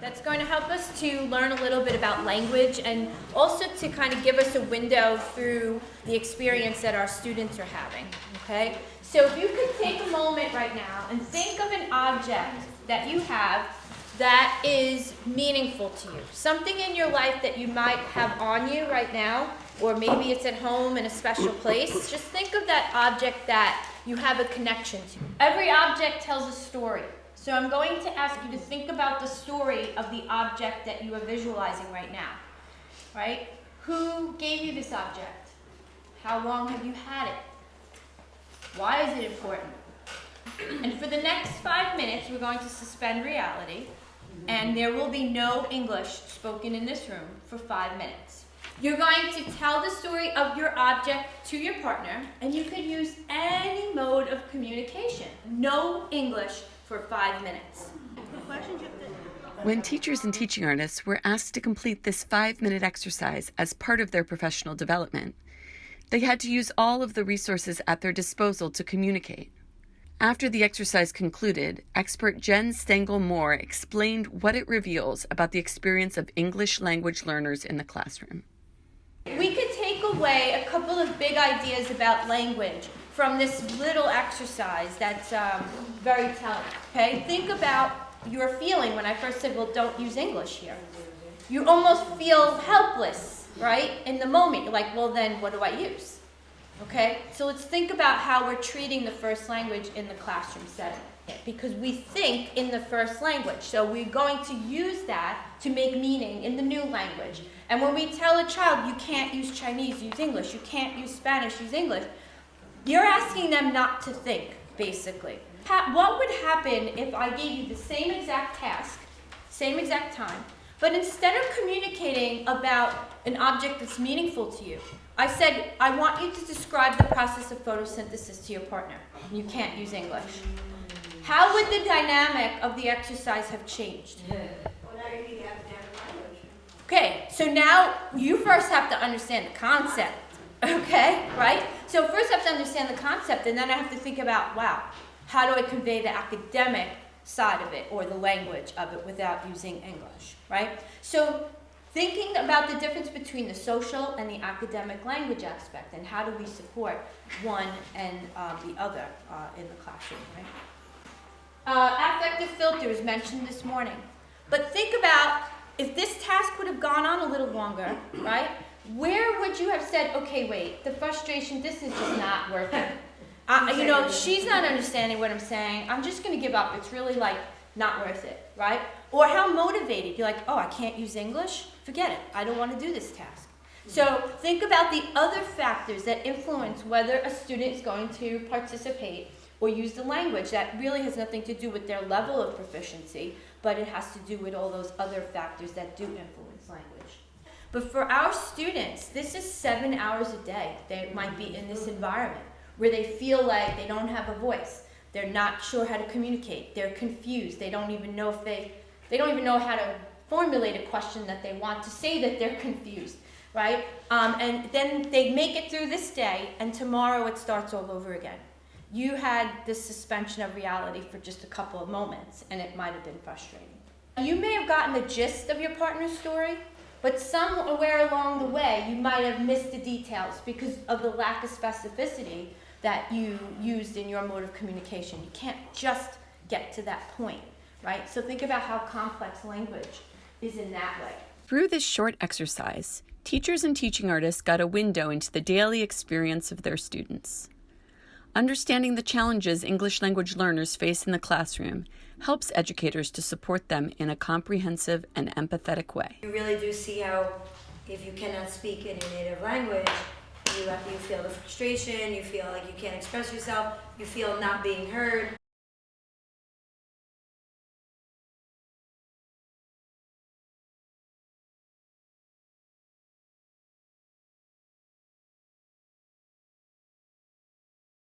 That's going to help us to learn a little bit about language and also to kind of give us a window through the experience that our students are having, okay? So if you could take a moment right now and think of an object that you have that is meaningful to you. Something in your life that you might have on you right now, or maybe it's at home in a special place. Just think of that object that you have a connection to. Every object tells a story. So I'm going to ask you to think about the story of the object that you are visualizing right now, right? Who gave you this object? How long have you had it? Why is it important? And for the next 5 minutes, we're going to suspend reality, and there will be no English spoken in this room for 5 minutes. You're going to tell the story of your object to your partner, and you could use any mode of communication. No English for 5 minutes. When teachers and teaching artists were asked to complete this 5-minute exercise as part of their professional development, they had to use all of the resources at their disposal to communicate. After the exercise concluded, expert Jen Stengel-Moore explained what it reveals about the experience of English language learners in the classroom. We could take away a couple of big ideas about language from this little exercise that's very telling. Okay, think about your feeling when I first said, well, don't use English here. You almost feel helpless, right? In the moment, you're like, well, then what do I use? Okay, so let's think about how we're treating the first language in the classroom setting. Because we think in the first language. So we're going to use that to make meaning in the new language. And when we tell a child, you can't use Chinese, use English, you can't use Spanish, use English, you're asking them not to think, basically. What would happen if I gave you the same exact task, same exact time, but instead of communicating about an object that's meaningful to you, I said, I want you to describe the process of photosynthesis to your partner. You can't use English. How would the dynamic of the exercise have changed? Well, now you need academic language. Okay, so now you first have to understand the concept, okay, right? So first I have to understand the concept, and then I have to think about, wow, how do I convey the academic side of it or the language of it without using English, right? So thinking about the difference between the social and the academic language aspect, and how do we support one and the other in the classroom, right? Affective filter is mentioned this morning. But think about if this task would have gone on a little longer, right? Where would you have said, okay, wait, the frustration, this is just not working. She's not understanding what I'm saying. I'm just going to give up. It's really like not worth it, right? Or how motivated. You're like, oh, I can't use English? Forget it. I don't want to do this task. So think about the other factors that influence whether a student is going to participate or use the language. That really has nothing to do with their level of proficiency, but it has to do with all those other factors that do influence language. But for our students, this is 7 hours a day. They might be in this environment where they feel like they don't have a voice. They're not sure how to communicate. They're confused. They don't even know how to formulate a question that they want to say that they're confused, right? And then they make it through this day, and tomorrow it starts all over again. You had this suspension of reality for just a couple of moments, and it might have been frustrating. You may have gotten the gist of your partner's story, but somewhere along the way, you might have missed the details because of the lack of specificity that you used in your mode of communication. You can't just get to that point, right? So think about how complex language is in that way. Through this short exercise, teachers and teaching artists got a window into the daily experience of their students. Understanding the challenges English language learners face in the classroom helps educators to support them in a comprehensive and empathetic way. You really do see how if you cannot speak in your native language, you feel the frustration, you feel like you can't express yourself, you feel not being heard.